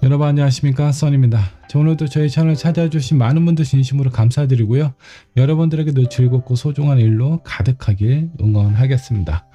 여러분 안녕하십니까, 써니입니다. 오늘도 저희 채널 찾아주신 많은 분들 진심으로 감사드리고요. 여러분들에게도 즐겁고 소중한 일로 가득하길 응원하겠습니다.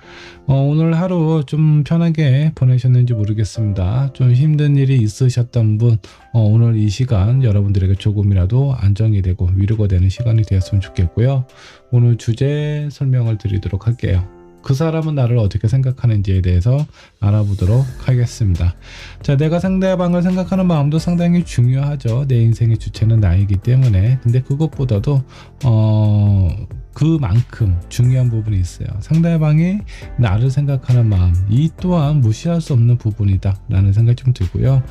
오늘 하루 좀 편하게 보내셨는지 모르겠습니다. 좀 힘든 일이 있으셨던 분, 오늘 이 시간 여러분들에게 조금이라도 안정이 되고 위로가 되는 시간이 되었으면 좋겠고요. 오늘 주제 설명을 드리도록 할게요. 그 사람은 나를 어떻게 생각하는지에 대해서 알아보도록 하겠습니다. 자, 내가 상대방을 생각하는 마음도 상당히 중요하죠. 내 인생의 주체는 나이기 때문에. 근데 그것보다도 그만큼 중요한 부분이 있어요. 상대방이 나를 생각하는 마음, 이 또한 무시할 수 없는 부분이다 라는 생각이 좀 들고요.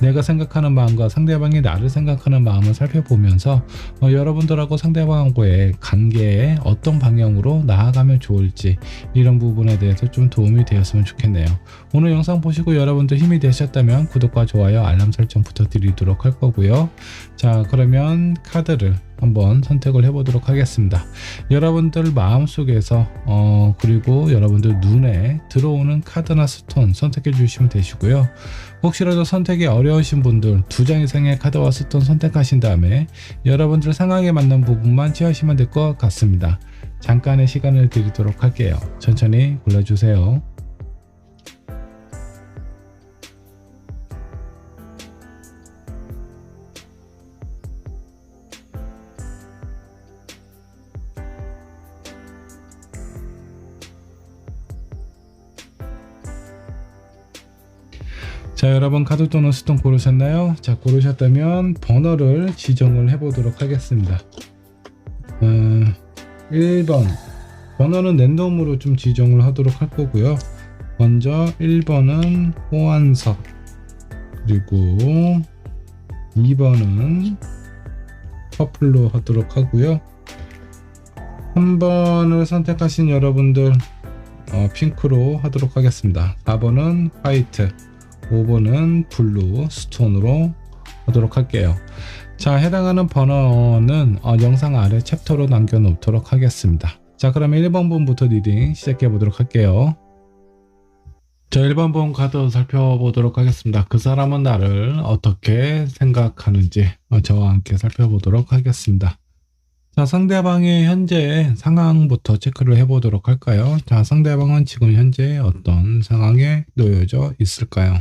내가 생각하는 마음과 상대방이 나를 생각하는 마음을 살펴보면서 여러분들하고 상대방과의 관계에 어떤 방향으로 나아가면 좋을지, 이런 부분에 대해서 좀 도움이 되었으면 좋겠네요. 오늘 영상 보시고 여러분들 힘이 되셨다면 구독과 좋아요, 알람 설정 부탁드리도록 할 거고요. 자, 그러면 카드를 한번 선택을 해보도록 하겠습니다. 여러분들 마음속에서 그리고 여러분들 눈에 들어오는 카드나 스톤 선택해 주시면 되시고요. 혹시라도 선택이 어려우신 분들 2장 이상의 카드와 스톤 선택하신 다음에 여러분들 상황에 맞는 부분만 취하시면 될 것 같습니다. 잠깐의 시간을 드리도록 할게요. 천천히 골라주세요. 자, 여러분 카드 또는 스톤 고르셨나요? 자, 고르셨다면 번호를 지정을 해보도록 하겠습니다. 1번 번호는 랜덤으로 좀 지정을 하도록 할 거고요. 먼저 1번은 호환석, 그리고 2번은 퍼플로 하도록 하고요. 3번을 선택하신 여러분들 핑크로 하도록 하겠습니다. 4번은 화이트, 5번은 블루 스톤으로 하도록 할게요. 자, 해당하는 번호는 영상 아래 챕터로 남겨놓도록 하겠습니다. 자, 그러면 1번 분부터 리딩 시작해 보도록 할게요. 자, 1번 분 카드 살펴보도록 하겠습니다. 그 사람은 나를 어떻게 생각하는지 저와 함께 살펴보도록 하겠습니다. 자, 상대방의 현재 상황부터 체크를 해보도록 할까요? 자, 상대방은 지금 현재 어떤 상황에 놓여져 있을까요?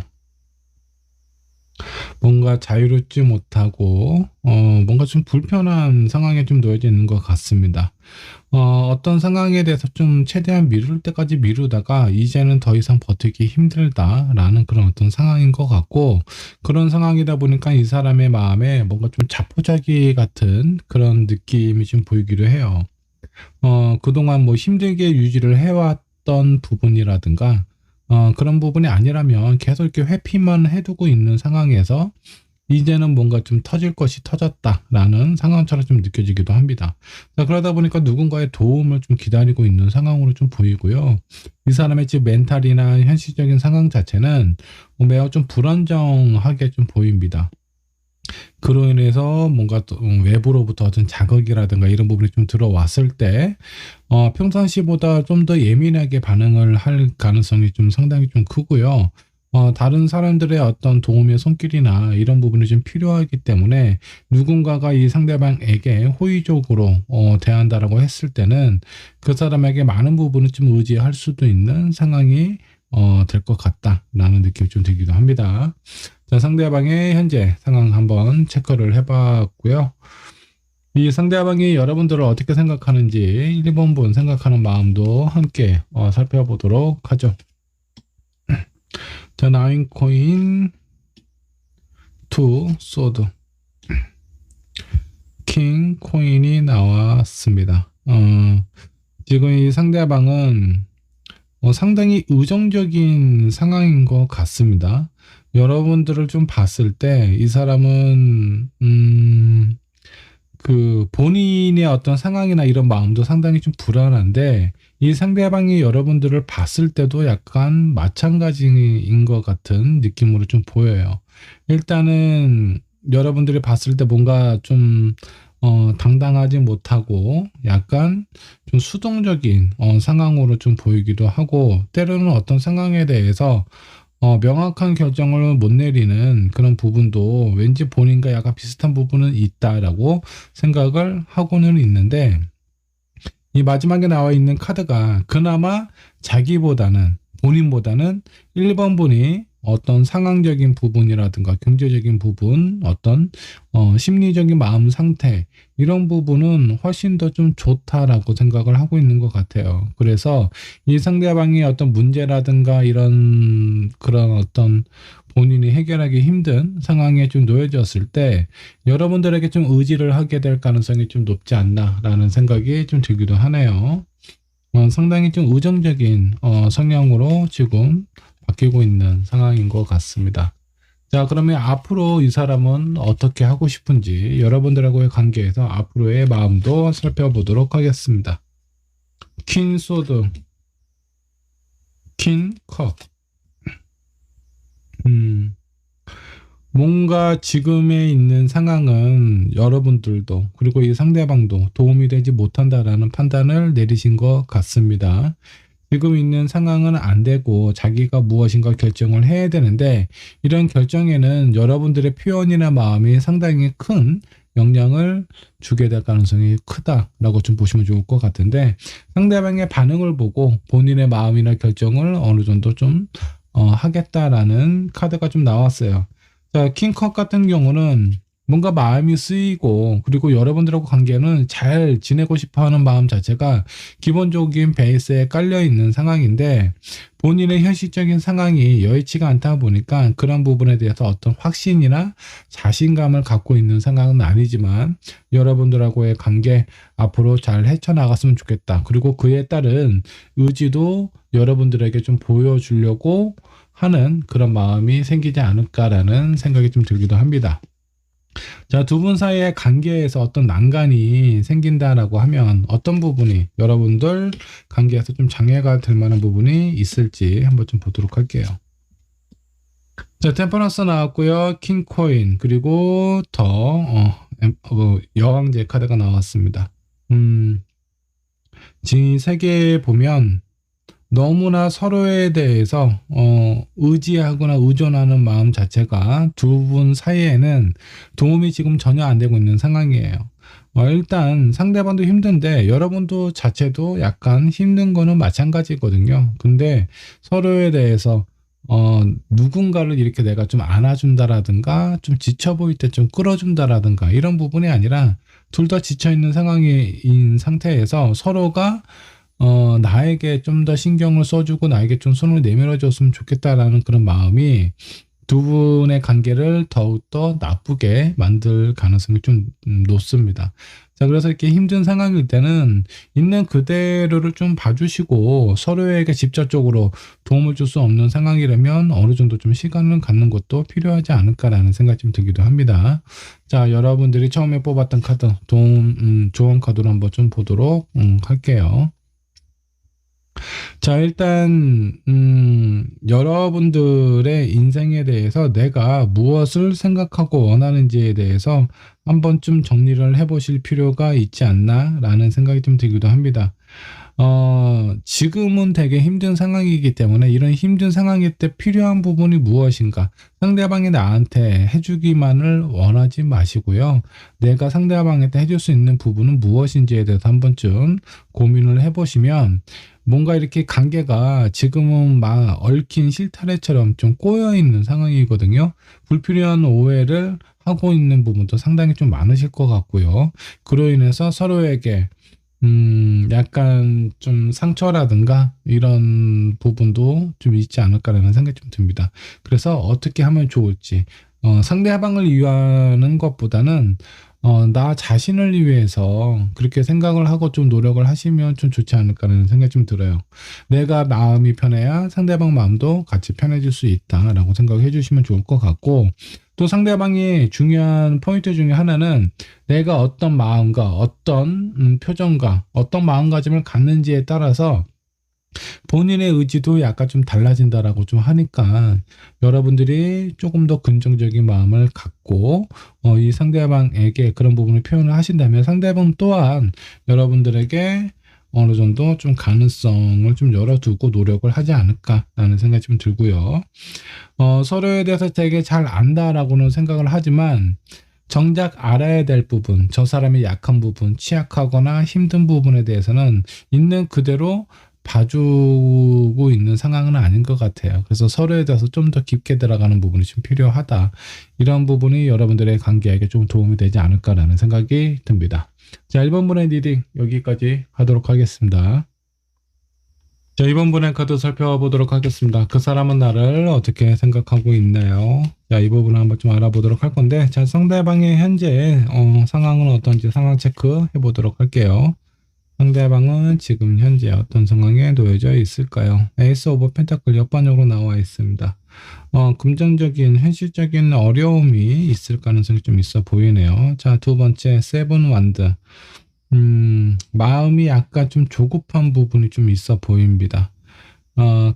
뭔가 자유롭지 못하고 뭔가 좀 불편한 상황에 좀 놓여져 있는 것 같습니다. 어떤 상황에 대해서 좀 최대한 미룰 때까지 미루다가 이제는 더 이상 버티기 힘들다라는 그런 어떤 상황인 것 같고, 그런 상황이다 보니까 이 사람의 마음에 뭔가 좀 자포자기 같은 그런 느낌이 좀 보이기도 해요. 그동안 뭐 힘들게 유지를 해왔던 부분이라든가 그런 부분이 아니라면 계속 이렇게 회피만 해두고 있는 상황에서 이제는 뭔가 좀 터질 것이 터졌다라는 상황처럼 좀 느껴지기도 합니다. 자, 그러다 보니까 누군가의 도움을 좀 기다리고 있는 상황으로 좀 보이고요. 이 사람의 지금 멘탈이나 현실적인 상황 자체는 매우 좀 불안정하게 좀 보입니다. 그로 인해서 뭔가 또 외부로부터 어떤 자극이라든가 이런 부분이 좀 들어왔을 때 평상시보다 좀 더 예민하게 반응을 할 가능성이 좀 상당히 좀 크고요. 다른 사람들의 어떤 도움의 손길이나 이런 부분이 좀 필요하기 때문에 누군가가 이 상대방에게 호의적으로 대한다라고 했을 때는 그 사람에게 많은 부분을 좀 의지할 수도 있는 상황이 될 것 같다라는 느낌이 좀 들기도 합니다. 자, 상대방의 현재 상황 한번 체크를 해봤고요. 이 상대방이 여러분들을 어떻게 생각하는지 1번 분 생각하는 마음도 함께 살펴보도록 하죠. 자, 9 코인, 2 소드, 킹 코인이 나왔습니다. 지금 이 상대방은 상당히 의정적인 상황인 것 같습니다. 여러분들을 좀 봤을 때 이 사람은 그 본인의 어떤 상황이나 이런 마음도 상당히 좀 불안한데, 이 상대방이 여러분들을 봤을 때도 약간 마찬가지인 것 같은 느낌으로 좀 보여요. 일단은 여러분들이 봤을 때 뭔가 좀 당당하지 못하고 약간 좀 수동적인 상황으로 좀 보이기도 하고, 때로는 어떤 상황에 대해서 명확한 결정을 못 내리는 그런 부분도 왠지 본인과 약간 비슷한 부분은 있다라고 생각을 하고는 있는데, 이 마지막에 나와 있는 카드가 그나마 자기보다는, 본인보다는 1번 분이 어떤 상황적인 부분이라든가 경제적인 부분, 어떤 심리적인 마음 상태, 이런 부분은 훨씬 더 좀 좋다라고 생각을 하고 있는 것 같아요. 그래서 이 상대방이 어떤 문제라든가 이런 그런 어떤 본인이 해결하기 힘든 상황에 좀 놓여졌을 때 여러분들에게 좀 의지를 하게 될 가능성이 좀 높지 않나라는 생각이 좀 들기도 하네요. 상당히 좀 의정적인 성향으로 지금 바뀌고 있는 상황인 것 같습니다. 자, 그러면 앞으로 이 사람은 어떻게 하고 싶은지 여러분들하고의 관계에서 앞으로의 마음도 살펴보도록 하겠습니다. 퀸 소드, 퀸 컵. 뭔가 지금에 있는 상황은 여러분들도 그리고 이 상대방도 도움이 되지 못한다라는 판단을 내리신 것 같습니다. 지금 있는 상황은 안 되고 자기가 무엇인가 결정을 해야 되는데 이런 결정에는 여러분들의 표현이나 마음이 상당히 큰 영향을 주게 될 가능성이 크다라고 좀 보시면 좋을 것 같은데, 상대방의 반응을 보고 본인의 마음이나 결정을 어느 정도 좀 하겠다라는 카드가 좀 나왔어요. 자, 킹컵 같은 경우는 뭔가 마음이 쓰이고 그리고 여러분들하고 관계는 잘 지내고 싶어 하는 마음 자체가 기본적인 베이스에 깔려 있는 상황인데, 본인의 현실적인 상황이 여의치가 않다 보니까 그런 부분에 대해서 어떤 확신이나 자신감을 갖고 있는 상황은 아니지만 여러분들하고의 관계 앞으로 잘 헤쳐나갔으면 좋겠다. 그리고 그에 따른 의지도 여러분들에게 좀 보여주려고 하는 그런 마음이 생기지 않을까라는 생각이 좀 들기도 합니다. 자, 두 분 사이의 관계에서 어떤 난간이 생긴다라고 하면 어떤 부분이 여러분들 관계에서 좀 장애가 될 만한 부분이 있을지 한번 좀 보도록 할게요. 자, 템퍼런스 나왔고요. 킹코인, 그리고 여왕제 카드가 나왔습니다. 이 세 개 보면 너무나 서로에 대해서 의지하거나 의존하는 마음 자체가 두 분 사이에는 도움이 지금 전혀 안 되고 있는 상황이에요. 일단 상대방도 힘든데 여러분도 자체도 약간 힘든 거는 마찬가지거든요. 근데 서로에 대해서 누군가를 이렇게 내가 좀 안아준다라든가 좀 지쳐 보일 때 좀 끌어준다라든가 이런 부분이 아니라 둘 다 지쳐 있는 상황인 상태에서 서로가 나에게 좀 더 신경을 써주고 나에게 좀 손을 내밀어 줬으면 좋겠다라는 그런 마음이 두 분의 관계를 더욱더 나쁘게 만들 가능성이 좀 높습니다. 자, 그래서 이렇게 힘든 상황일 때는 있는 그대로를 좀 봐주시고 서로에게 직접적으로 도움을 줄 수 없는 상황이라면 어느 정도 좀 시간을 갖는 것도 필요하지 않을까라는 생각이 좀 들기도 합니다. 자, 여러분들이 처음에 뽑았던 카드, 조언 카드로 한번 좀 보도록 할게요. 자, 일단 여러분들의 인생에 대해서 내가 무엇을 생각하고 원하는지에 대해서 한번쯤 정리를 해보실 필요가 있지 않나라는 생각이 좀 들기도 합니다. 지금은 되게 힘든 상황이기 때문에 이런 힘든 상황일 때 필요한 부분이 무엇인가, 상대방이 나한테 해주기만을 원하지 마시고요. 내가 상대방한테 해줄 수 있는 부분은 무엇인지에 대해서 한 번쯤 고민을 해보시면 뭔가 이렇게 관계가 지금은 막 얽힌 실타래처럼 좀 꼬여있는 상황이거든요. 불필요한 오해를 하고 있는 부분도 상당히 좀 많으실 것 같고요. 그로 인해서 서로에게 약간 좀 상처라든가 이런 부분도 좀 있지 않을까라는 생각이 좀 듭니다. 그래서 어떻게 하면 좋을지, 상대방을 위하는 것보다는 나 자신을 위해서 그렇게 생각을 하고 좀 노력을 하시면 좀 좋지 않을까라는 생각이 좀 들어요. 내가 마음이 편해야 상대방 마음도 같이 편해질 수 있다라고 생각해 주시면 좋을 것 같고, 또 상대방이 중요한 포인트 중에 하나는 내가 어떤 마음과 어떤 표정과 어떤 마음가짐을 갖는지에 따라서 본인의 의지도 약간 좀 달라진다라고 좀 하니까 여러분들이 조금 더 긍정적인 마음을 갖고 이 상대방에게 그런 부분을 표현을 하신다면 상대방 또한 여러분들에게 어느 정도 좀 가능성을 좀 열어두고 노력을 하지 않을까라는 생각이 좀 들고요. 서로에 대해서 되게 잘 안다라고는 생각을 하지만 정작 알아야 될 부분, 저 사람의 약한 부분, 취약하거나 힘든 부분에 대해서는 있는 그대로 봐주고 있는 상황은 아닌 것 같아요. 그래서 서로에 대해서 좀 더 깊게 들어가는 부분이 좀 필요하다. 이런 부분이 여러분들의 관계에게 좀 도움이 되지 않을까라는 생각이 듭니다. 자, 1번 분의 리딩 여기까지 하도록 하겠습니다. 자, 이번 분의 카드 살펴보도록 하겠습니다. 그 사람은 나를 어떻게 생각하고 있나요? 자, 이 부분을 한번 좀 알아보도록 할 건데, 자, 상대방의 현재 상황은 어떤지 상황 체크 해보도록 할게요. 상대방은 지금 현재 어떤 상황에 놓여져 있을까요? 에이스 오브 펜타클 옆반으로 나와 있습니다. 금전적인 현실적인 어려움이 있을 가능성이 좀 있어 보이네요. 자, 두 번째 세븐 완드. 마음이 약간 좀 조급한 부분이 좀 있어 보입니다.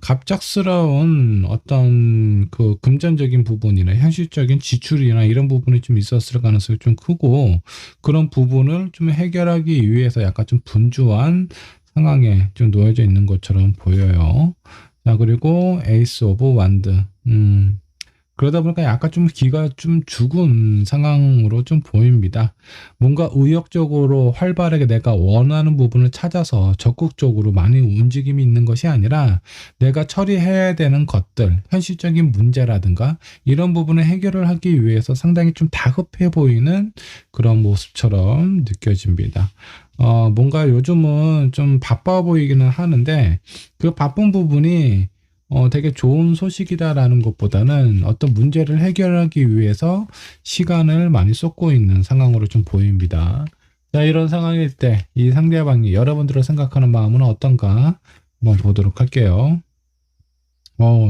갑작스러운 어떤 그 금전적인 부분이나 현실적인 지출이나 이런 부분이 좀 있었을 가능성이 좀 크고, 그런 부분을 좀 해결하기 위해서 약간 좀 분주한 상황에 좀 놓여져 있는 것처럼 보여요. 자, 그리고 에이스 오브 완드. 그러다 보니까 약간 좀 기가 좀 죽은 상황으로 좀 보입니다. 뭔가 의욕적으로 활발하게 내가 원하는 부분을 찾아서 적극적으로 많이 움직임이 있는 것이 아니라 내가 처리해야 되는 것들, 현실적인 문제라든가 이런 부분을 해결을 하기 위해서 상당히 좀 다급해 보이는 그런 모습처럼 느껴집니다. 뭔가 요즘은 좀 바빠 보이기는 하는데 그 바쁜 부분이 되게 좋은 소식이다라는 것보다는 어떤 문제를 해결하기 위해서 시간을 많이 쏟고 있는 상황으로 좀 보입니다. 자, 이런 상황일 때 이 상대방이 여러분들을 생각하는 마음은 어떤가 한번 보도록 할게요.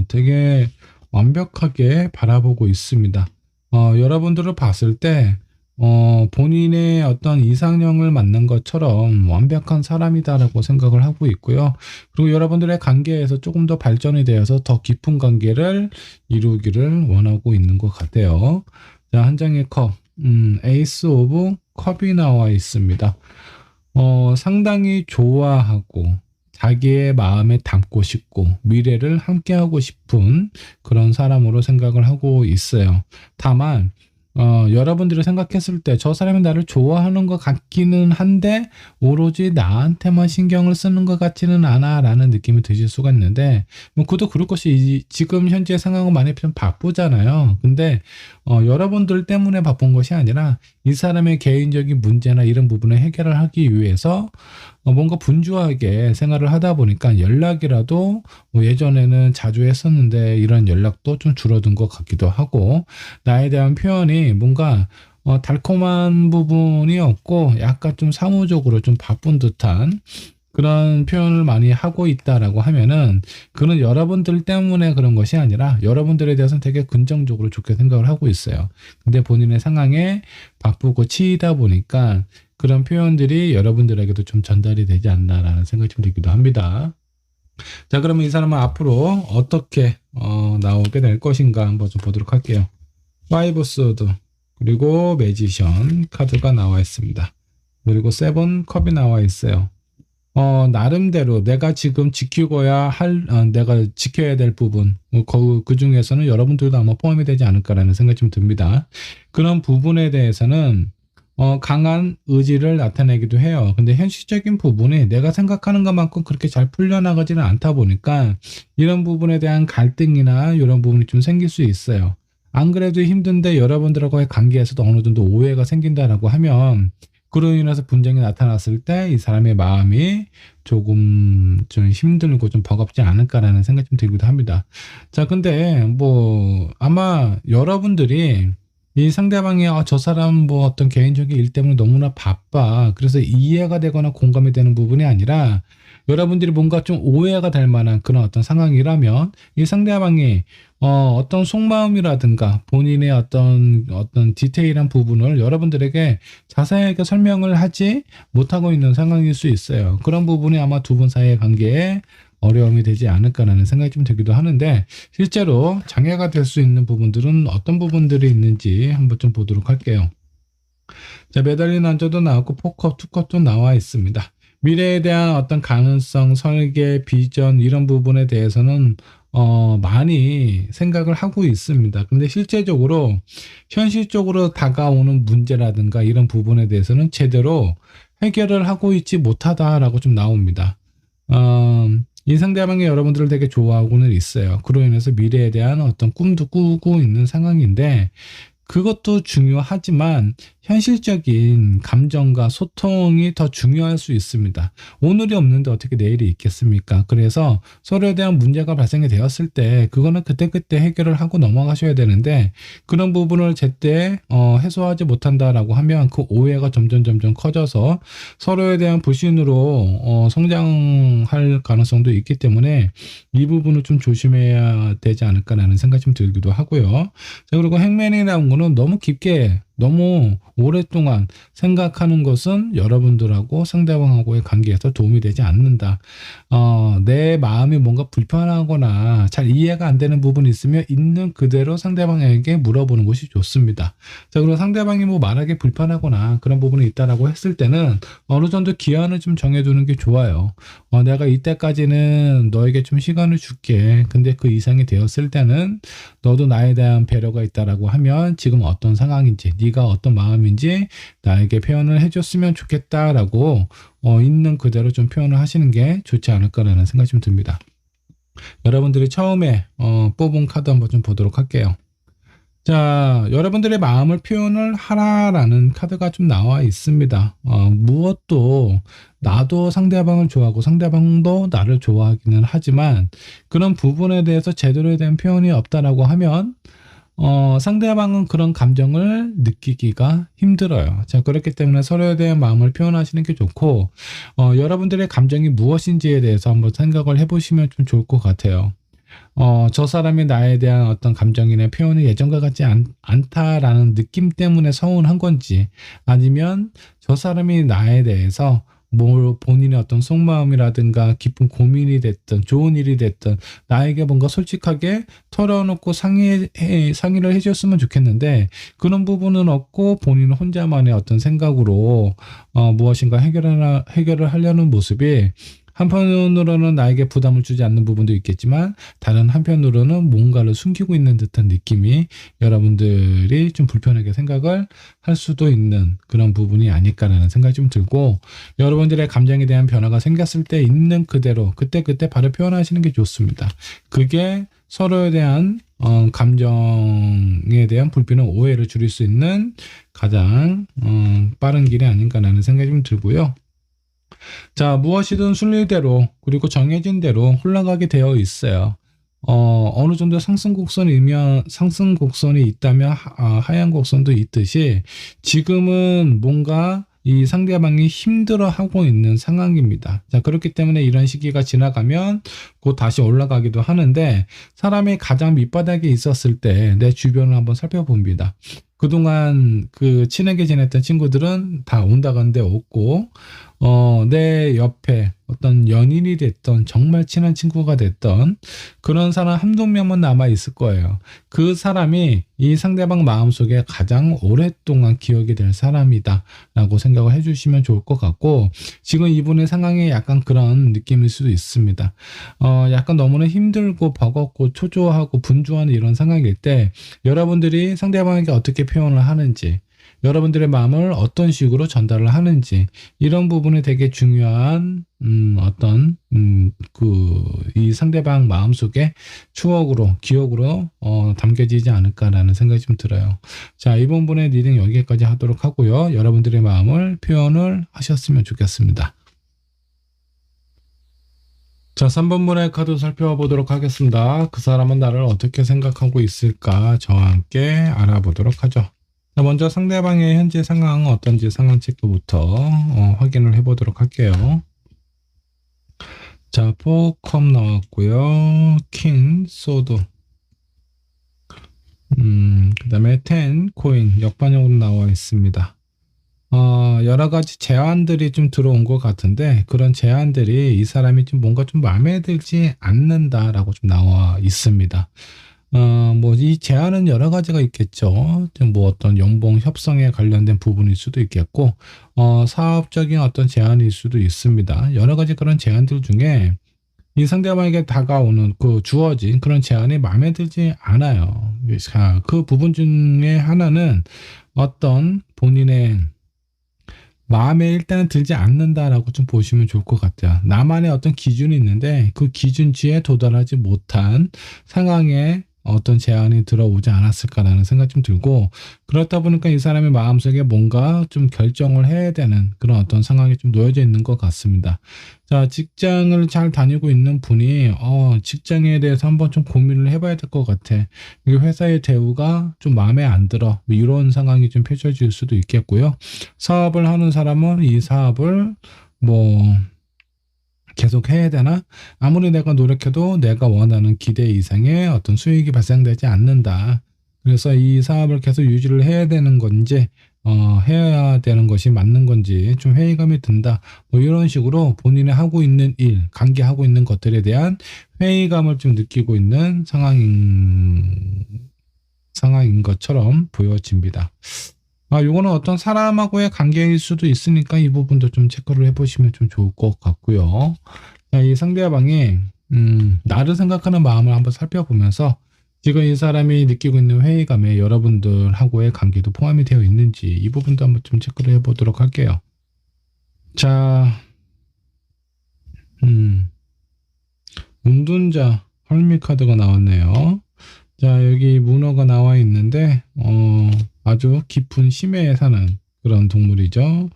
되게 완벽하게 바라보고 있습니다. 여러분들을 봤을 때 본인의 어떤 이상형을 만난 것처럼 완벽한 사람이다라고 생각을 하고 있고요. 그리고 여러분들의 관계에서 조금 더 발전이 되어서 더 깊은 관계를 이루기를 원하고 있는 것 같아요. 자, 한 장의 컵, 에이스 오브 컵이 나와 있습니다. 상당히 좋아하고 자기의 마음에 담고 싶고 미래를 함께하고 싶은 그런 사람으로 생각을 하고 있어요. 다만 여러분들이 생각했을 때 저 사람이 나를 좋아하는 것 같기는 한데 오로지 나한테만 신경을 쓰는 것 같지는 않아 라는 느낌이 드실 수가 있는데, 뭐 그도 그럴 것이 지금 현재 상황은 많이 좀 바쁘잖아요. 근데 여러분들 때문에 바쁜 것이 아니라 이 사람의 개인적인 문제나 이런 부분을 해결을 하기 위해서 뭔가 분주하게 생활을 하다 보니까 연락이라도 뭐 예전에는 자주 했었는데 이런 연락도 좀 줄어든 것 같기도 하고, 나에 대한 표현이 뭔가 달콤한 부분이 없고 약간 좀 사무적으로 좀 바쁜 듯한 그런 표현을 많이 하고 있다라고 하면은, 그는 여러분들 때문에 그런 것이 아니라 여러분들에 대해서는 되게 긍정적으로 좋게 생각을 하고 있어요. 근데 본인의 상황에 바쁘고 치이다 보니까 그런 표현들이 여러분들에게도 좀 전달이 되지 않나라는 생각이 좀 들기도 합니다. 자, 그러면 이 사람은 앞으로 어떻게 나오게 될 것인가 한번 좀 보도록 할게요. 파이브 소드, 그리고 매지션 카드가 나와 있습니다. 그리고 세븐 컵이 나와 있어요. 나름대로 내가 지금 내가 지켜야 될 부분, 그 중에서는 여러분들도 아마 포함이 되지 않을까라는 생각이 좀 듭니다. 그런 부분에 대해서는 강한 의지를 나타내기도 해요. 근데 현실적인 부분이 내가 생각하는 것만큼 그렇게 잘 풀려나가지는 않다 보니까 이런 부분에 대한 갈등이나 이런 부분이 좀 생길 수 있어요. 안 그래도 힘든데 여러분들하고의 관계에서도 어느 정도 오해가 생긴다라고 하면, 그로 인해서 분쟁이 나타났을 때 이 사람의 마음이 조금 좀 힘들고 좀 버겁지 않을까라는 생각이 좀 들기도 합니다. 자, 근데 뭐 아마 여러분들이 이 상대방이 저 사람 뭐 어떤 개인적인 일 때문에 너무나 바빠, 그래서 이해가 되거나 공감이 되는 부분이 아니라 여러분들이 뭔가 좀 오해가 될 만한 그런 어떤 상황이라면 이 상대방이 어떤 속마음이라든가 본인의 어떤 디테일한 부분을 여러분들에게 자세하게 설명을 하지 못하고 있는 상황일 수 있어요. 그런 부분이 아마 두 분 사이의 관계에 어려움이 되지 않을까라는 생각이 좀 들기도 하는데, 실제로 장애가 될 수 있는 부분들은 어떤 부분들이 있는지 한번 좀 보도록 할게요. 자, 메달린 안저도 나왔고 포컵, 투컵도 나와 있습니다. 미래에 대한 어떤 가능성, 설계, 비전 이런 부분에 대해서는 많이 생각을 하고 있습니다. 근데 실제적으로 현실적으로 다가오는 문제라든가 이런 부분에 대해서는 제대로 해결을 하고 있지 못하다라고 좀 나옵니다. 이 상대방이 여러분들을 되게 좋아하고는 있어요. 그로 인해서 미래에 대한 어떤 꿈도 꾸고 있는 상황인데 그것도 중요하지만 현실적인 감정과 소통이 더 중요할 수 있습니다. 오늘이 없는데 어떻게 내일이 있겠습니까? 그래서 서로에 대한 문제가 발생이 되었을 때 그거는 그때그때 해결을 하고 넘어가셔야 되는데 그런 부분을 제때 해소하지 못한다라고 하면 그 오해가 점점 커져서 서로에 대한 불신으로 성장할 가능성도 있기 때문에 이 부분을 좀 조심해야 되지 않을까라는 생각이 좀 들기도 하고요. 자, 그리고 행맨이라는 거는 너무 깊게 너무 오랫동안 생각하는 것은 여러분들하고 상대방하고의 관계에서 도움이 되지 않는다. 내 마음이 뭔가 불편하거나 잘 이해가 안 되는 부분이 있으면 있는 그대로 상대방에게 물어보는 것이 좋습니다. 자, 그리고 상대방이 뭐 말하기 불편하거나 그런 부분이 있다라고 했을 때는 어느 정도 기한을 좀 정해두는 게 좋아요. 내가 이때까지는 너에게 좀 시간을 줄게. 근데 그 이상이 되었을 때는 너도 나에 대한 배려가 있다라고 하면 지금 어떤 상황인지 네가 어떤 마음인지 나에게 표현을 해줬으면 좋겠다라고 있는 그대로 좀 표현을 하시는 게 좋지 않을까라는 생각이 좀 듭니다. 여러분들이 처음에 뽑은 카드 한번 좀 보도록 할게요. 자, 여러분들의 마음을 표현을 하라라는 카드가 좀 나와 있습니다. 무엇도 나도 상대방을 좋아하고 상대방도 나를 좋아하기는 하지만 그런 부분에 대해서 제대로 된 표현이 없다라고 하면 상대방은 그런 감정을 느끼기가 힘들어요. 자, 그렇기 때문에 서로에 대한 마음을 표현하시는 게 좋고, 여러분들의 감정이 무엇인지에 대해서 한번 생각을 해보시면 좀 좋을 것 같아요. 저 사람이 나에 대한 어떤 감정이나 표현이 예전과 같지 않다라는 느낌 때문에 서운한 건지, 아니면 저 사람이 나에 대해서 뭘 본인의 어떤 속마음이라든가 깊은 고민이 됐든 좋은 일이 됐든 나에게 뭔가 솔직하게 털어놓고 상의를 해줬으면 좋겠는데 그런 부분은 없고 본인 혼자만의 어떤 생각으로 무엇인가 해결을 하려는 모습이 한편으로는 나에게 부담을 주지 않는 부분도 있겠지만 다른 한편으로는 뭔가를 숨기고 있는 듯한 느낌이 여러분들이 좀 불편하게 생각을 할 수도 있는 그런 부분이 아닐까라는 생각이 좀 들고 여러분들의 감정에 대한 변화가 생겼을 때 있는 그대로 그때그때 바로 표현하시는 게 좋습니다. 그게 서로에 대한 감정에 대한 불편한 오해를 줄일 수 있는 가장 빠른 길이 아닌가라는 생각이 좀 들고요. 자, 무엇이든 순리대로 그리고 정해진 대로 흘러가게 되어 있어요. 어느 정도 상승 곡선이 있다면 하향 곡선도 있듯이 지금은 뭔가 이 상대방이 힘들어하고 있는 상황입니다. 자, 그렇기 때문에 이런 시기가 지나가면 곧 다시 올라가기도 하는데 사람이 가장 밑바닥에 있었을 때 내 주변을 한번 살펴봅니다. 그동안 그 친하게 지냈던 친구들은 다 온다간데 없고 내 옆에 어떤 연인이 됐던 정말 친한 친구가 됐던 그런 사람 한두 명만 남아 있을 거예요. 그 사람이 이 상대방 마음속에 가장 오랫동안 기억이 될 사람이다 라고 생각을 해주시면 좋을 것 같고 지금 이분의 상황에 약간 그런 느낌일 수도 있습니다. 약간 너무나 힘들고 버겁고 초조하고 분주한 이런 상황일 때 여러분들이 상대방에게 어떻게 표현을 하는지 여러분들의 마음을 어떤 식으로 전달을 하는지 이런 부분이 되게 중요한 이 상대방 마음속에 추억으로 기억으로 담겨지지 않을까라는 생각이 좀 들어요. 자, 이번 분의 리딩 여기까지 하도록 하고요. 여러분들의 마음을 표현을 하셨으면 좋겠습니다. 자, 3번 분의 카드 살펴보도록 하겠습니다. 그 사람은 나를 어떻게 생각하고 있을까 저와 함께 알아보도록 하죠. 먼저 상대방의 현재 상황은 어떤지 상황 체크부터 확인을 해보도록 할게요. 자, 4컵 나왔고요. 킹, 소드. 그 다음에 10, 코인, 역반영으로 나와 있습니다. 여러 가지 제안들이 좀 들어온 것 같은데 그런 제안들이 이 사람이 좀 뭔가 좀 마음에 들지 않는다라고 좀 나와 있습니다. 뭐 이 제한은 여러 가지가 있겠죠. 뭐 어떤 연봉 협상에 관련된 부분일 수도 있겠고, 사업적인 어떤 제한일 수도 있습니다. 여러 가지 그런 제한들 중에 이 상대방에게 다가오는 그 주어진 그런 제안이 마음에 들지 않아요. 자, 그 부분 중에 하나는 어떤 본인의 마음에 일단은 들지 않는다라고 좀 보시면 좋을 것 같아요. 나만의 어떤 기준이 있는데 그 기준치에 도달하지 못한 상황에 어떤 제안이 들어오지 않았을까라는 생각이 좀 들고, 그렇다 보니까 이 사람의 마음속에 뭔가 좀 결정을 해야 되는 그런 어떤 상황이 좀 놓여져 있는 것 같습니다. 자, 직장을 잘 다니고 있는 분이 직장에 대해서 한번 좀 고민을 해봐야 될 것 같아. 이 회사의 대우가 좀 마음에 안 들어. 뭐 이런 상황이 좀 펼쳐질 수도 있겠고요. 사업을 하는 사람은 이 사업을 뭐 계속 해야 되나? 아무리 내가 노력해도 내가 원하는 기대 이상의 어떤 수익이 발생되지 않는다. 그래서 이 사업을 계속 유지를 해야 되는 건지, 해야 되는 것이 맞는 건지 좀 회의감이 든다. 뭐 이런 식으로 본인이 하고 있는 일, 관계하고 있는 것들에 대한 회의감을 좀 느끼고 있는 상황인 것처럼 보여집니다. 요거는 어떤 사람하고의 관계일 수도 있으니까 이 부분도 좀 체크를 해보시면 좀 좋을 것 같고요. 자, 이 상대방이 나를 생각하는 마음을 한번 살펴보면서 지금 이 사람이 느끼고 있는 회의감에 여러분들하고의 관계도 포함이 되어 있는지 이 부분도 한번 좀 체크를 해보도록 할게요. 자, 운둔자 헐미 카드가 나왔네요. 자, 여기 문어가 나와 있는데 아주 깊은 심해에 사는 그런 동물이죠.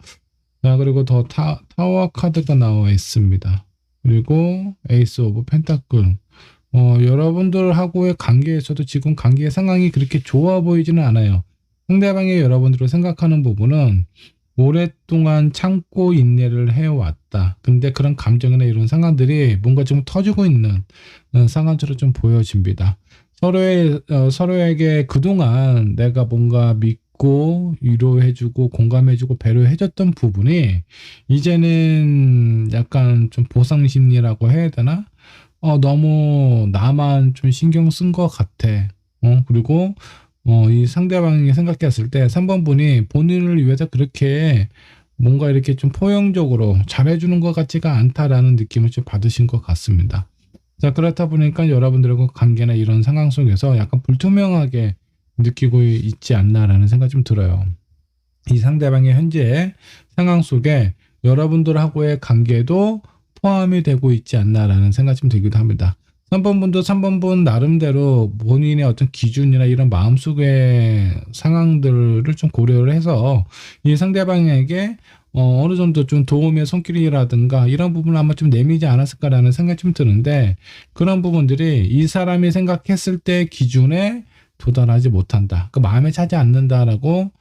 자, 그리고 더 타워 카드가 나와 있습니다. 그리고 에이스 오브 펜타클. 여러분들하고의 관계에서도 지금 관계의 상황이 그렇게 좋아 보이지는 않아요. 상대방이 여러분들을 생각하는 부분은 오랫동안 참고 인내를 해왔다. 근데 그런 감정이나 이런 상황들이 뭔가 좀 터지고 있는 상황처럼 좀 보여집니다. 서로에게 그동안 내가 뭔가 믿고 위로해주고 공감해주고 배려해줬던 부분이 이제는 약간 좀 보상 심리라고 해야 되나? 너무 나만 좀 신경 쓴 것 같아. 그리고 이 상대방이 생각했을 때 3번 분이 본인을 위해서 그렇게 뭔가 이렇게 좀 포용적으로 잘해주는 것 같지가 않다라는 느낌을 좀 받으신 것 같습니다. 자, 그렇다 보니까 여러분들과 관계나 이런 상황 속에서 약간 불투명하게 느끼고 있지 않나라는 생각이 좀 들어요. 이 상대방의 현재 상황 속에 여러분들하고의 관계도 포함이 되고 있지 않나라는 생각이 좀 들기도 합니다. 3번 분도 3번 분 나름대로 본인의 어떤 기준이나 이런 마음속의 상황들을 좀 고려를 해서 이 상대방에게 어느 정도 좀 도움의 손길이라든가 이런 부분을 아마 좀 내미지 않았을까라는 생각이 좀 드는데, 그런 부분들이 이 사람이 생각했을 때 기준에 도달하지 못한다. 그 마음에 차지 않는다라고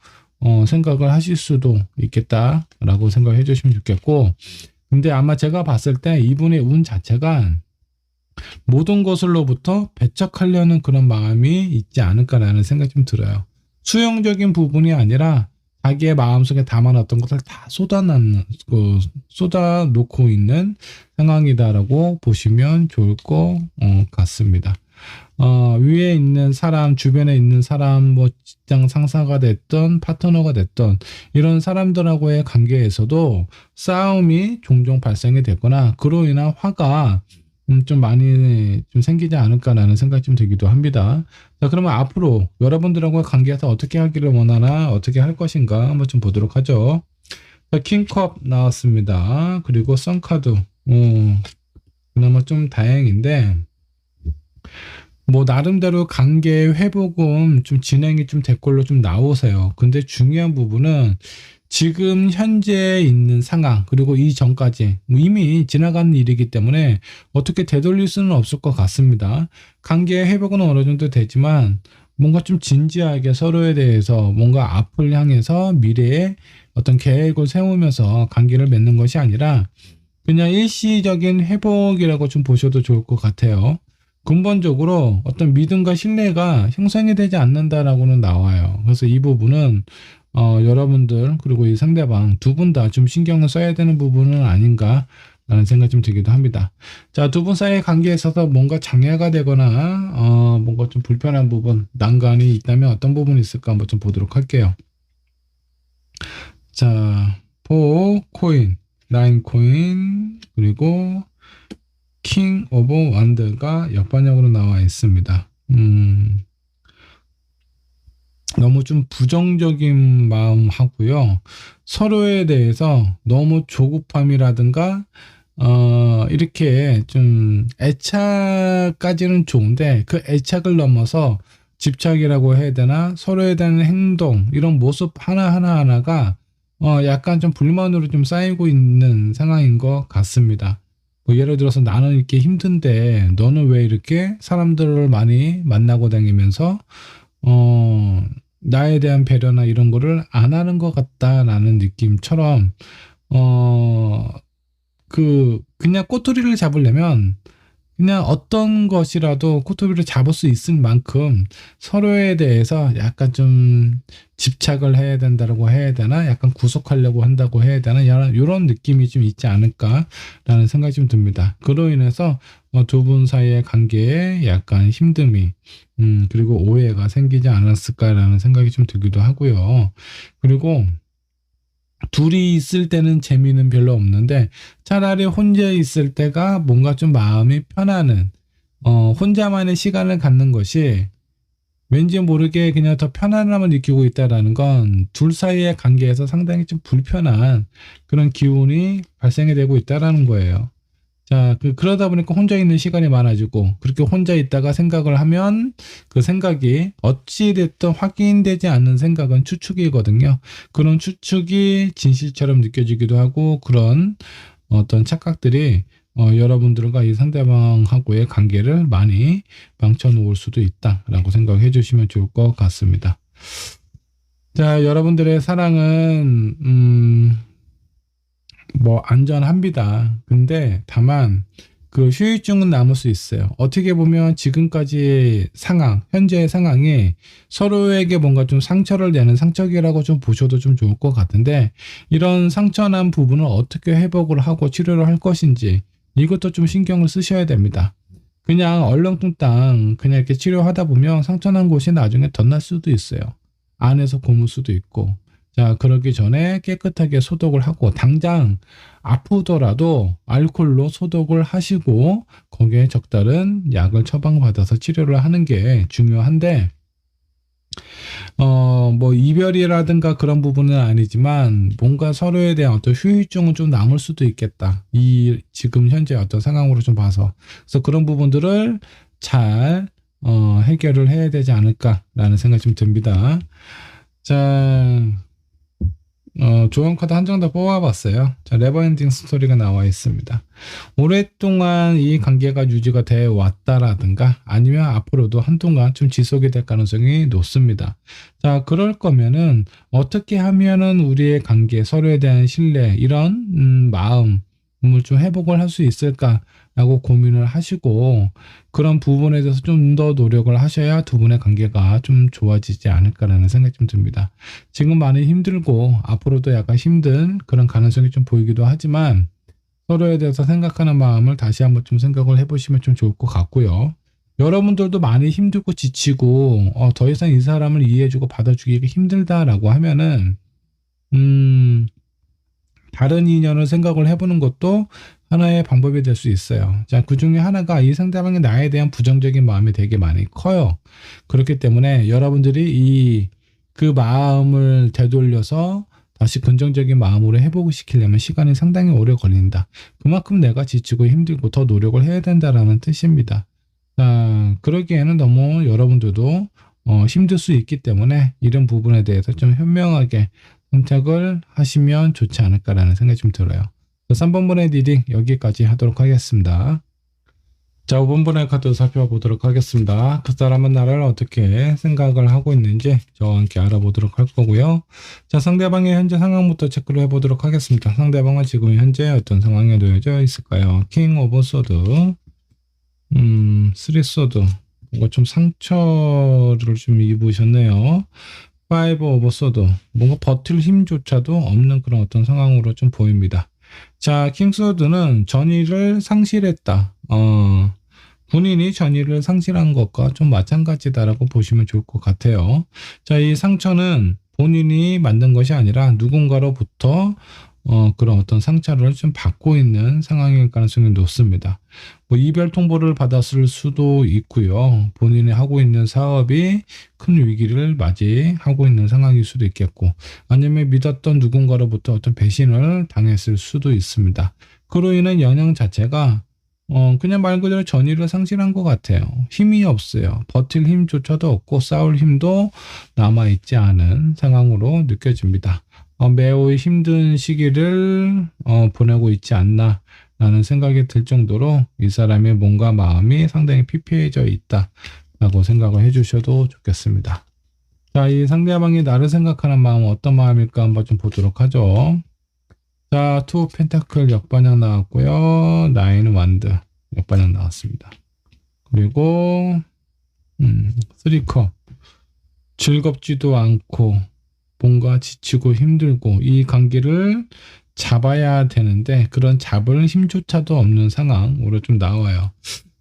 생각을 하실 수도 있겠다라고 생각해 주시면 좋겠고, 근데 아마 제가 봤을 때 이분의 운 자체가 모든 것으로부터 배척하려는 그런 마음이 있지 않을까라는 생각이 좀 들어요. 수용적인 부분이 아니라 자기의 마음속에 담아놨던 것을 다 쏟아놓고 있는 상황이다라고 보시면 좋을 것 같습니다. 위에 있는 사람, 주변에 있는 사람, 뭐 직장 상사가 됐던 파트너가 됐던 이런 사람들하고의 관계에서도 싸움이 종종 발생이 됐거나 그로 인한 화가 좀 많이 좀 생기지 않을까라는 생각이 좀 들기도 합니다. 자, 그러면 앞으로 여러분들하고의 관계에서 어떻게 하기를 원하나, 어떻게 할 것인가 한번 좀 보도록 하죠. 자, 킹컵 나왔습니다. 그리고 선카드. 그나마 좀 다행인데, 뭐 나름대로 관계 회복은 좀 진행이 좀 될 걸로 좀 나오세요. 근데 중요한 부분은 지금 현재 있는 상황, 그리고 이전까지 이미 지나간 일이기 때문에 어떻게 되돌릴 수는 없을 것 같습니다. 관계 회복은 어느 정도 되지만 뭔가 좀 진지하게 서로에 대해서 뭔가 앞을 향해서 미래에 어떤 계획을 세우면서 관계를 맺는 것이 아니라 그냥 일시적인 회복이라고 좀 보셔도 좋을 것 같아요. 근본적으로 어떤 믿음과 신뢰가 형성이 되지 않는다라고는 나와요. 그래서 이 부분은 여러분들 그리고 이 상대방 두 분 다 좀 신경을 써야 되는 부분은 아닌가 라는 생각이 좀 들기도 합니다. 자, 두 분 사이의 관계에 있어서 뭔가 장애가 되거나 뭔가 좀 불편한 부분, 난관이 있다면 어떤 부분이 있을까 한번 좀 보도록 할게요. 자, 4 코인, 9 코인, 그리고 킹 오브 완드가 역반역으로 나와 있습니다. 너무 좀 부정적인 마음 하고요. 서로에 대해서 너무 조급함이라든가 이렇게 좀 애착까지는 좋은데 그 애착을 넘어서 집착이라고 해야 되나, 서로에 대한 행동, 이런 모습 하나가 약간 좀 불만으로 좀 쌓이고 있는 상황인 것 같습니다. 뭐 예를 들어서 나는 이렇게 힘든데 너는 왜 이렇게 사람들을 많이 만나고 다니면서 나에 대한 배려나 이런 거를 안 하는 것 같다라는 느낌처럼 그냥 꼬투리를 잡으려면 그냥 어떤 것이라도 꼬투리를 잡을 수 있을 만큼 서로에 대해서 약간 좀 집착을 해야 된다고 해야 되나, 약간 구속하려고 한다고 해야 되나, 이런 느낌이 좀 있지 않을까라는 생각이 좀 듭니다. 그로 인해서 두 분 사이의 관계에 약간 힘듦이 그리고 오해가 생기지 않았을까라는 생각이 좀 들기도 하고요. 그리고 둘이 있을 때는 재미는 별로 없는데 차라리 혼자 있을 때가 뭔가 좀 마음이 편하는, 혼자만의 시간을 갖는 것이 왠지 모르게 그냥 더 편안함을 느끼고 있다라는 건 둘 사이의 관계에서 상당히 좀 불편한 그런 기운이 발생이 되고 있다라는 거예요. 자, 그러다 보니까 혼자 있는 시간이 많아지고, 그렇게 혼자 있다가 생각을 하면 그 생각이 어찌됐든 확인되지 않는 생각은 추측이거든요. 그런 추측이 진실처럼 느껴지기도 하고, 그런 어떤 착각들이 여러분들과 이 상대방하고의 관계를 많이 망쳐놓을 수도 있다라고 생각해 주시면 좋을 것 같습니다. 자, 여러분들의 사랑은 뭐 안전합니다. 근데 다만 그 후유증은 남을 수 있어요. 어떻게 보면 지금까지 현재의 상황이 서로에게 뭔가 좀 상처를 내는 상처기라고 좀 보셔도 좀 좋을 것 같은데, 이런 상처난 부분을 어떻게 회복을 하고 치료를 할 것인지 이것도 좀 신경을 쓰셔야 됩니다. 그냥 얼렁뚱땅 그냥 이렇게 치료하다 보면 상처난 곳이 나중에 덧날 수도 있어요. 안에서 고물 수도 있고. 자, 그러기 전에 깨끗하게 소독을 하고, 당장 아프더라도 알코올로 소독을 하시고 거기에 적절한 약을 처방받아서 치료를 하는 게 중요한데, 뭐 이별이라든가 그런 부분은 아니지만 뭔가 서로에 대한 어떤 후유증은 좀 남을 수도 있겠다. 지금 현재 어떤 상황으로 좀 봐서. 그래서 그런 부분들을 잘 해결을 해야 되지 않을까라는 생각이 좀 듭니다. 자, 조언 카드 한 장 더 뽑아봤어요. 자, 네버엔딩 스토리가 나와 있습니다. 오랫동안 이 관계가 유지가 돼 왔다라든가 아니면 앞으로도 한동안 좀 지속이 될 가능성이 높습니다. 자, 그럴 거면은 어떻게 하면은 우리의 관계, 서로에 대한 신뢰, 이런 마음을 좀 회복을 할 수 있을까라고 고민을 하시고, 그런 부분에 대해서 좀 더 노력을 하셔야 두 분의 관계가 좀 좋아지지 않을까라는 생각이 좀 듭니다. 지금 많이 힘들고 앞으로도 약간 힘든 그런 가능성이 좀 보이기도 하지만, 서로에 대해서 생각하는 마음을 다시 한번 좀 생각을 해보시면 좀 좋을 것 같고요. 여러분들도 많이 힘들고 지치고 더 이상 이 사람을 이해해주고 받아주기가 힘들다라고 하면은 다른 인연을 생각을 해보는 것도 하나의 방법이 될 수 있어요. 자, 그 중에 하나가 이 상대방이 나에 대한 부정적인 마음이 되게 많이 커요. 그렇기 때문에 여러분들이 그 마음을 되돌려서 다시 긍정적인 마음으로 회복을 시키려면 시간이 상당히 오래 걸린다. 그만큼 내가 지치고 힘들고 더 노력을 해야 된다라는 뜻입니다. 자, 그러기에는 너무 여러분들도 힘들 수 있기 때문에 이런 부분에 대해서 좀 현명하게 선택을 하시면 좋지 않을까라는 생각이 좀 들어요. 3번분의 리딩 여기까지 하도록 하겠습니다. 자, 5번분의 카드 살펴보도록 하겠습니다. 그 사람은 나를 어떻게 생각을 하고 있는지 저와 함께 알아보도록 할 거고요. 자, 상대방의 현재 상황부터 체크를 해보도록 하겠습니다. 상대방은 지금 현재 어떤 상황에 놓여져 있을까요? 킹 오브 소드, 쓰리 소드, 뭔가 좀 상처를 좀 입으셨네요. 파이브 오브 소드, 뭔가 버틸 힘조차도 없는 그런 어떤 상황으로 좀 보입니다. 자, 킹스워드는 전의를 상실했다. 본인이 전의를 상실한 것과 좀 마찬가지다라고 보시면 좋을 것 같아요. 자, 이 상처는 본인이 만든 것이 아니라 누군가로부터 그런 어떤 상처를 좀 받고 있는 상황일 가능성이 높습니다. 뭐 이별 통보를 받았을 수도 있고요. 본인이 하고 있는 사업이 큰 위기를 맞이하고 있는 상황일 수도 있겠고, 아니면 믿었던 누군가로부터 어떤 배신을 당했을 수도 있습니다. 그로 인한 영향 자체가 그냥 말 그대로 전의를 상실한 것 같아요. 힘이 없어요. 버틸 힘조차도 없고 싸울 힘도 남아있지 않은 상황으로 느껴집니다. 매우 힘든 시기를 보내고 있지 않나 라는 생각이 들 정도로 이 사람의 몸과 마음이 상당히 피폐해져 있다라고 생각을 해주셔도 좋겠습니다. 자, 이 상대방이 나를 생각하는 마음은 어떤 마음일까 한번 좀 보도록 하죠. 자, 투 펜타클 역반향 나왔고요. 나인 완드 역반향 나왔습니다. 그리고 쓰리컵 즐겁지도 않고 뭔가 지치고 힘들고 이 관계를 잡아야 되는데 그런 잡을 힘조차도 없는 상황으로 좀 나와요.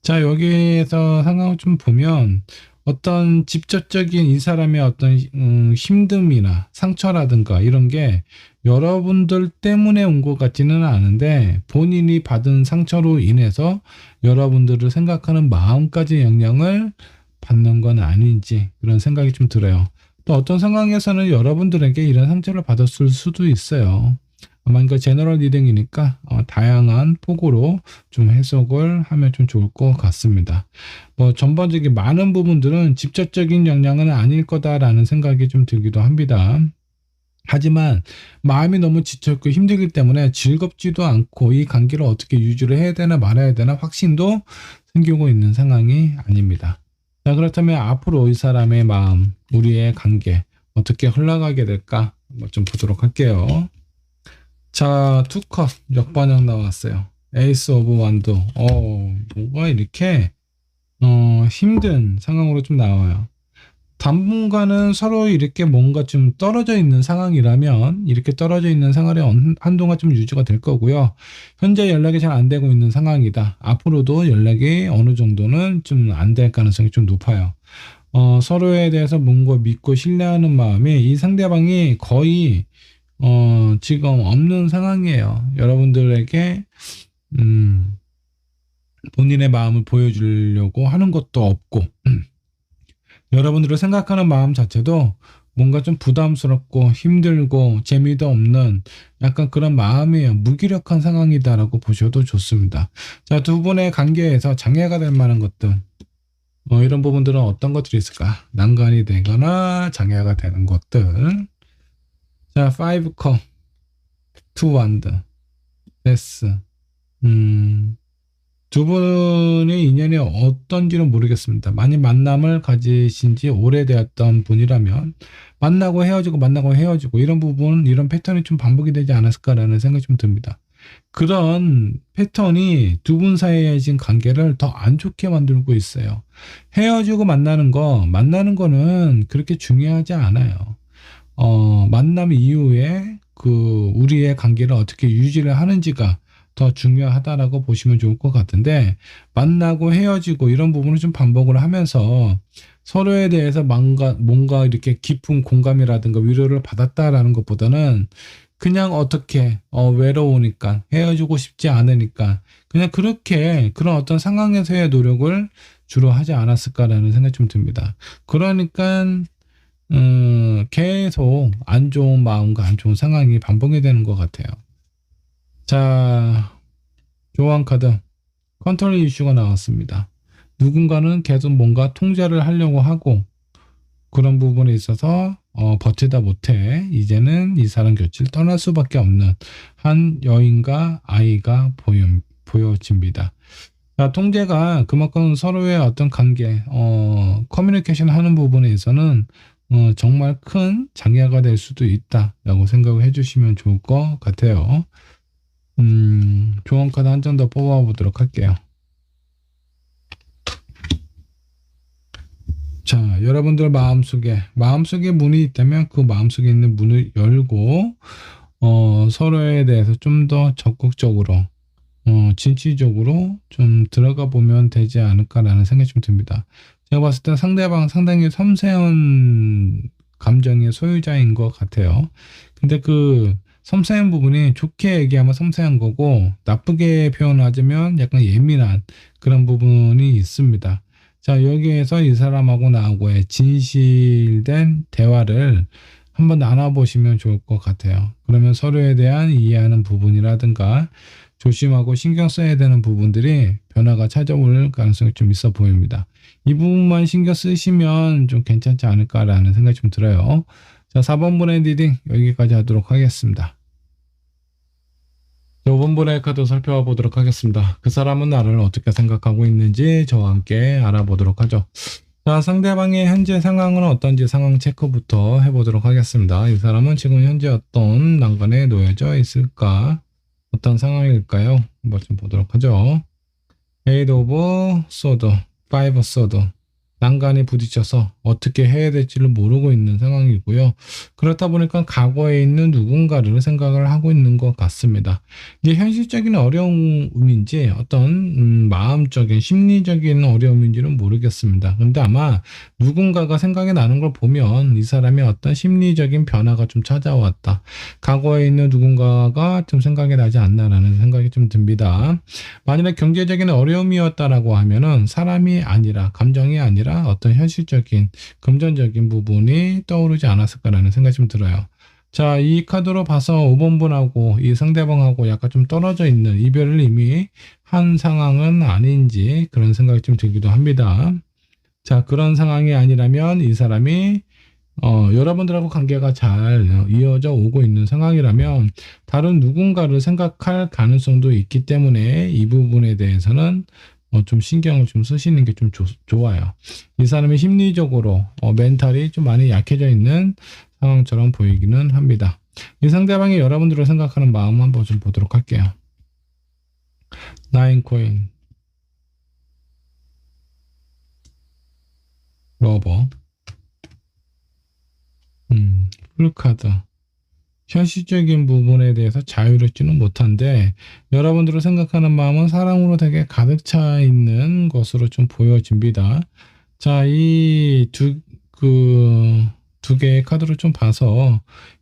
자, 여기에서 상황을 좀 보면 어떤 직접적인 이 사람의 어떤 힘듦이나 상처라든가 이런 게 여러분들 때문에 온 것 같지는 않은데 본인이 받은 상처로 인해서 여러분들을 생각하는 마음까지 영향을 받는 건 아닌지 그런 생각이 좀 들어요. 또 어떤 상황에서는 여러분들에게 이런 상처를 받았을 수도 있어요. 아마 이거 제너럴 리딩이니까 다양한 폭으로 좀 해석을 하면 좀 좋을 것 같습니다. 뭐 전반적인 많은 부분들은 직접적인 영향은 아닐 거다라는 생각이 좀 들기도 합니다. 하지만 마음이 너무 지쳤고 힘들기 때문에 즐겁지도 않고 이 관계를 어떻게 유지를 해야 되나 말아야 되나 확신도 생기고 있는 상황이 아닙니다. 자, 그렇다면 앞으로 이 사람의 마음, 우리의 관계 어떻게 흘러가게 될까 한번 좀 보도록 할게요. 자, 투컵 역반향 나왔어요. 에이스 오브 완도. 뭐가 이렇게 힘든 상황으로 좀 나와요. 당분간은 서로 이렇게 뭔가 좀 떨어져 있는 상황이라면 이렇게 떨어져 있는 생활이 한동안 좀 유지가 될 거고요. 현재 연락이 잘 안 되고 있는 상황이다. 앞으로도 연락이 어느 정도는 좀 안 될 가능성이 좀 높아요. 서로에 대해서 뭔가 믿고 신뢰하는 마음이 이 상대방이 거의 지금 없는 상황이에요. 여러분들에게 본인의 마음을 보여주려고 하는 것도 없고 여러분들을 생각하는 마음 자체도 뭔가 좀 부담스럽고 힘들고 재미도 없는 약간 그런 마음이에요. 무기력한 상황이다라고 보셔도 좋습니다. 자, 두 분의 관계에서 장애가 될 만한 것들 이런 부분들은 어떤 것들이 있을까? 난관이 되거나 장애가 되는 것들. 자, 5컵, 2 완드, 데스. 두 분의 인연이 어떤지는 모르겠습니다. 많이 만남을 가지신 지 오래되었던 분이라면 만나고 헤어지고 이런 부분, 이런 패턴이 좀 반복이 되지 않았을까라는 생각이 좀 듭니다. 그런 패턴이 두 분 사이에 지금 관계를 더 안 좋게 만들고 있어요. 헤어지고 만나는 거는 그렇게 중요하지 않아요. 만남 이후에 우리의 관계를 어떻게 유지를 하는지가 더 중요하다라고 보시면 좋을 것 같은데 만나고 헤어지고 이런 부분을 좀 반복을 하면서 서로에 대해서 뭔가 이렇게 깊은 공감이라든가 위로를 받았다라는 것보다는 그냥 어떻게 외로우니까 헤어지고 싶지 않으니까 그냥 그렇게 그런 어떤 상황에서의 노력을 주로 하지 않았을까라는 생각이 좀 듭니다. 그러니까 계속 안 좋은 마음과 안 좋은 상황이 반복이 되는 것 같아요. 자, 교환 카드 컨트롤 이슈가 나왔습니다. 누군가는 계속 뭔가 통제를 하려고 하고 그런 부분에 있어서 버티다 못해 이제는 이 사람 곁을 떠날 수밖에 없는 한 여인과 아이가 보여집니다. 자, 통제가 그만큼 서로의 어떤 관계, 커뮤니케이션 하는 부분에 있어서는 정말 큰 장애가 될 수도 있다라고 생각을 해주시면 좋을 것 같아요. 조언 카드 한 장 더 뽑아보도록 할게요. 자, 여러분들 마음속에 문이 있다면 그 마음속에 있는 문을 열고 서로에 대해서 좀 더 적극적으로 진취적으로 좀 들어가 보면 되지 않을까라는 생각이 좀 듭니다. 제가 봤을 때 상대방 상당히 섬세한 감정의 소유자인 것 같아요. 근데 그 섬세한 부분이 좋게 얘기하면 섬세한 거고 나쁘게 표현하자면 약간 예민한 그런 부분이 있습니다. 자, 여기에서 이 사람하고 나하고의 진실된 대화를 한번 나눠보시면 좋을 것 같아요. 그러면 서로에 대한 이해하는 부분이라든가 조심하고 신경 써야 되는 부분들이 변화가 찾아올 가능성이 좀 있어 보입니다. 이 부분만 신경 쓰시면 좀 괜찮지 않을까라는 생각이 좀 들어요. 자, 4번분의 리딩 여기까지 하도록 하겠습니다. 5번분의 카드 살펴보도록 하겠습니다. 그 사람은 나를 어떻게 생각하고 있는지 저와 함께 알아보도록 하죠. 자, 상대방의 현재 상황은 어떤지 상황 체크부터 해보도록 하겠습니다. 이 사람은 지금 현재 어떤 난관에 놓여져 있을까? 어떤 상황일까요? 한번 좀 보도록 하죠. 8 of sword, 5 sword. 난간에 부딪혀서 어떻게 해야 될지를 모르고 있는 상황이고요. 그렇다 보니까 과거에 있는 누군가를 생각을 하고 있는 것 같습니다. 이게 현실적인 어려움인지 어떤 마음적인 심리적인 어려움인지는 모르겠습니다. 근데 아마 누군가가 생각이 나는 걸 보면 이 사람이 어떤 심리적인 변화가 좀 찾아왔다. 과거에 있는 누군가가 좀 생각이 나지 않나라는 생각이 좀 듭니다. 만약에 경제적인 어려움이었다라고 하면은 사람이 아니라 감정이 아니라 어떤 현실적인 금전적인 부분이 떠오르지 않았을까라는 생각이 좀 들어요. 자, 이 카드로 봐서 5번분하고 이 상대방하고 약간 좀 떨어져 있는 이별을 이미 한 상황은 아닌지 그런 생각이 좀 들기도 합니다. 자, 그런 상황이 아니라면 이 사람이 여러분들하고 관계가 잘 이어져 오고 있는 상황이라면 다른 누군가를 생각할 가능성도 있기 때문에 이 부분에 대해서는 좀 신경을 좀 쓰시는 게 좀 좋아요. 이 사람이 심리적으로 멘탈이 좀 많이 약해져 있는 상황처럼 보이기는 합니다. 이 상대방이 여러분들을 생각하는 마음 한번 좀 보도록 할게요. 9 코인, 러버, 풀카드. 현실적인 부분에 대해서 자유롭지는 못한데 여러분들을 생각하는 마음은 사랑으로 되게 가득 차 있는 것으로 좀 보여집니다. 자, 이 두 개의 카드를 좀 봐서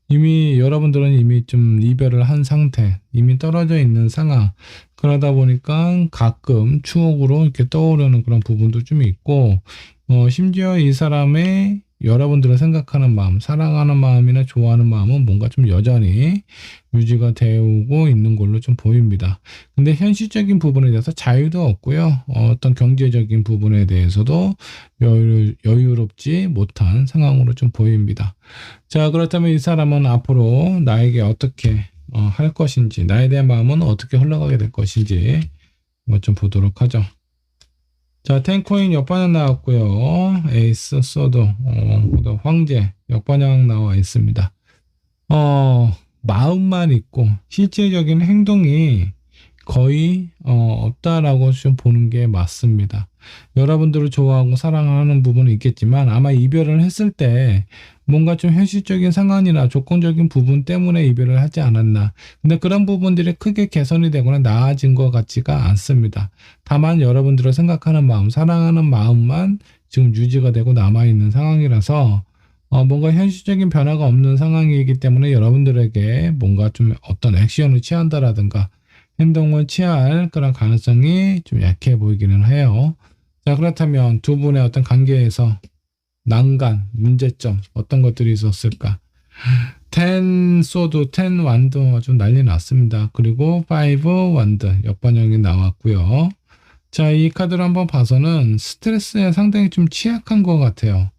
이미 여러분들은 이미 좀 이별을 한 상태, 이미 떨어져 있는 상황. 그러다 보니까 가끔 추억으로 이렇게 떠오르는 그런 부분도 좀 있고, 심지어 이 사람의 여러분들을 생각하는 마음, 사랑하는 마음이나 좋아하는 마음은 뭔가 좀 여전히 유지가 되고 있는 걸로 좀 보입니다. 근데 현실적인 부분에 대해서 자유도 없고요. 어떤 경제적인 부분에 대해서도 여유롭지 못한 상황으로 좀 보입니다. 자, 그렇다면 이 사람은 앞으로 나에게 어떻게 할 것인지, 나에 대한 마음은 어떻게 흘러가게 될 것인지 한번 좀 보도록 하죠. 자, 10코인 역반영 나왔고요. 에이스, 소드, 황제 역반영 나와 있습니다. 마음만 있고 실제적인 행동이 거의 없다라고 좀 보는 게 맞습니다. 여러분들을 좋아하고 사랑하는 부분은 있겠지만 아마 이별을 했을 때 뭔가 좀 현실적인 상황이나 조건적인 부분 때문에 이별을 하지 않았나. 근데 그런 부분들이 크게 개선이 되거나 나아진 것 같지가 않습니다. 다만 여러분들을 생각하는 마음, 사랑하는 마음만 지금 유지가 되고 남아있는 상황이라서 뭔가 현실적인 변화가 없는 상황이기 때문에 여러분들에게 뭔가 좀 어떤 액션을 취한다라든가 행동을 취할 그런 가능성이 좀 약해 보이기는 해요. 자, 그렇다면 두 분의 어떤 관계에서 난간, 문제점 어떤 것들이 있었을까? 10 소드, 10 완드 좀 난리 났습니다. 그리고 5 완드 역반영이 나왔고요. 자, 이 카드를 한번 봐서는 스트레스에 상당히 좀 취약한 것 같아요.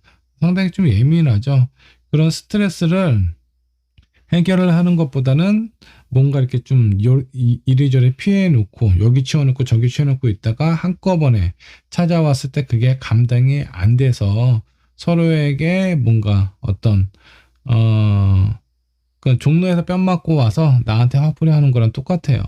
상당히 좀 예민하죠. 그런 스트레스를 해결을 하는 것보다는 뭔가 이렇게 좀 이리저리 피해 놓고 여기 치워놓고 저기 치워놓고 있다가 한꺼번에 찾아왔을 때 그게 감당이 안 돼서 서로에게 뭔가 어떤 그 종로에서 뺨 맞고 와서 나한테 화풀이 하는 거랑 똑같아요.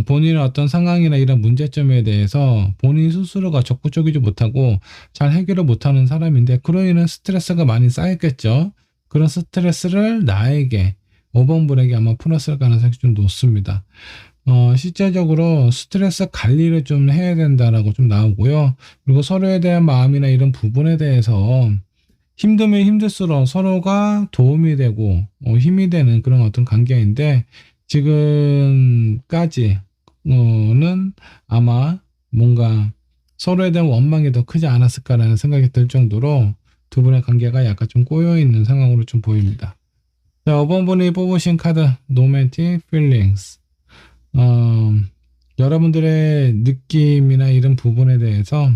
본인의 어떤 상황이나 이런 문제점에 대해서 본인 스스로가 적극적이지 못하고 잘 해결을 못하는 사람인데 그로 인한 스트레스가 많이 쌓였겠죠. 그런 스트레스를 나에게 5번 분에게 아마 풀었을 가능성이 좀 높습니다. 실제적으로 스트레스 관리를 좀 해야 된다라고 좀 나오고요. 그리고 서로에 대한 마음이나 이런 부분에 대해서 힘들면 힘들수록 서로가 도움이 되고 힘이 되는 그런 어떤 관계인데 지금까지는 아마 뭔가 서로에 대한 원망이 더 크지 않았을까라는 생각이 들 정도로 두 분의 관계가 약간 좀 꼬여 있는 상황으로 좀 보입니다. 자, 5번 분이 뽑으신 카드 Romantic Feelings. 여러분들의 느낌이나 이런 부분에 대해서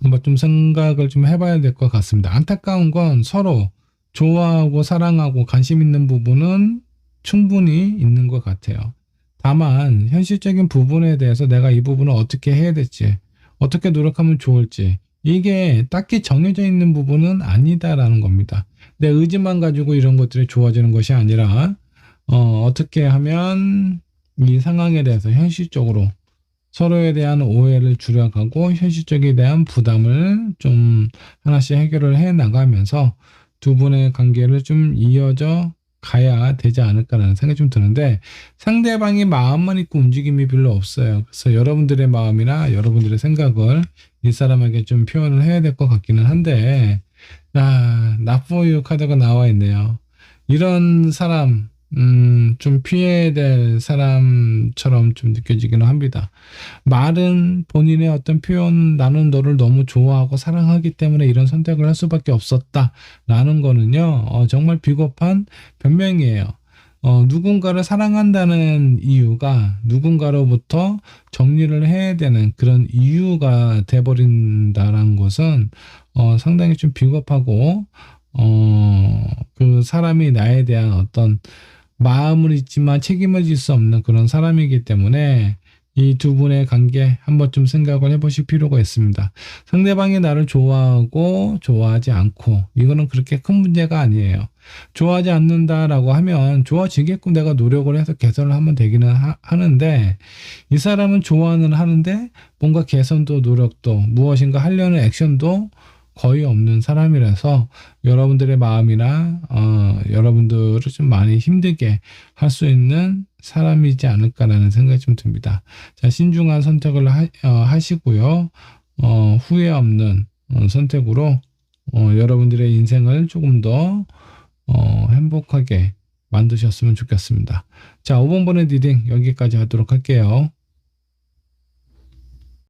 한번 좀 생각을 좀 해봐야 될 것 같습니다. 안타까운 건 서로 좋아하고 사랑하고 관심 있는 부분은 충분히 있는 것 같아요. 다만 현실적인 부분에 대해서 내가 이 부분을 어떻게 해야 될지, 어떻게 노력하면 좋을지 이게 딱히 정해져 있는 부분은 아니다라는 겁니다. 내 의지만 가지고 이런 것들이 좋아지는 것이 아니라 어떻게 하면 이 상황에 대해서 현실적으로 서로에 대한 오해를 줄여가고 현실적에 대한 부담을 좀 하나씩 해결을 해 나가면서 두 분의 관계를 좀 이어져 가야 되지 않을까라는 생각이 좀 드는데 상대방이 마음만 있고 움직임이 별로 없어요. 그래서 여러분들의 마음이나 여러분들의 생각을 이 사람에게 좀 표현을 해야 될 것 같기는 한데 나포유 카드가 나와 있네요. 이런 사람 좀 피해야 될 사람처럼 좀 느껴지기는 합니다. 말은 본인의 어떤 표현, 나는 너를 너무 좋아하고 사랑하기 때문에 이런 선택을 할 수밖에 없었다라는 거는요, 정말 비겁한 변명이에요. 누군가를 사랑한다는 이유가 누군가로부터 정리를 해야 되는 그런 이유가 돼버린다는 것은 상당히 좀 비겁하고 그 사람이 나에 대한 어떤 마음은 있지만 책임을 질 수 없는 그런 사람이기 때문에 이 두 분의 관계 한번 좀 생각을 해보실 필요가 있습니다. 상대방이 나를 좋아하고 좋아하지 않고 이거는 그렇게 큰 문제가 아니에요. 좋아하지 않는다라고 하면 좋아지게끔 내가 노력을 해서 개선을 하면 되기는 하는데 이 사람은 좋아는 하는데 뭔가 개선도 노력도 무엇인가 하려는 액션도 거의 없는 사람이라서 여러분들의 마음이나 여러분들을 좀 많이 힘들게 할 수 있는 사람이지 않을까라는 생각이 좀 듭니다. 자, 신중한 선택을 하시고요. 후회 없는 선택으로 여러분들의 인생을 조금 더 행복하게 만드셨으면 좋겠습니다. 자, 5번 번의 리딩 여기까지 하도록 할게요.